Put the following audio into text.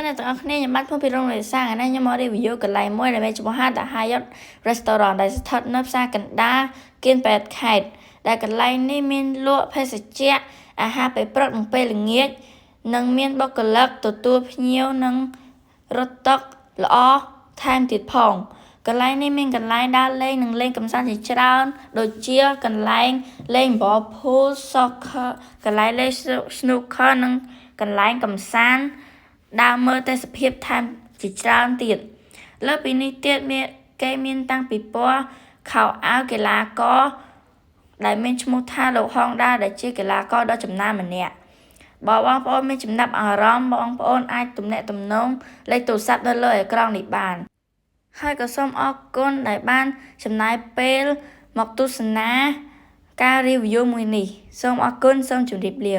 អ្នកទាំងអស់គ្នាខ្ញុំបានភូមិពីរងរសាថ្ងៃនេះខ្ញុំមក review កន្លែងមួយដែលមានឈ្មោះថា The Hyatt Restaurant ដែលស្ថិតនៅផ្សារកណ្ដាលគៀនប៉ែតខេត្តដែលកន្លែងនេះមានលក់ភេសជ្ជៈអាហារពេលព្រឹកនិងពេលល្ងាចនិងមានបុគ្គលិកទទួលភ្ញៀវនិងរត់តុល្អថែមទៀតផងកន្លែងនេះមានកន្លែងដើរលេងនិងលេងកម្សាន្តជាច្រើនដូចជាកន្លែងលេង ball pool soccer កន្លែងលេង snooker និងកន្លែងកម្សាន្តដើរមើលទេសភាពថែមជាច្រើនទៀតលើពីនេះទៀតគេមានតាំងពីពណ៌ខោអាវកីឡាករដែលមានឈ្មោះថាលោកហងដាដែលជាកីឡាករដ៏ចំណានម្នាក់បើបងប្អូនមានចំណាប់អារម្មណ៍បងប្អូនអាចទំនាក់ទំនងលេខទូរស័ព្ទនៅលើអេក្រង់នេះបានហើយក៏សូមអរគុណដែលបានចំណាយពេលមកទស្សនាការ review មួយនេះសូមអរគុណសូមជម្រាបលា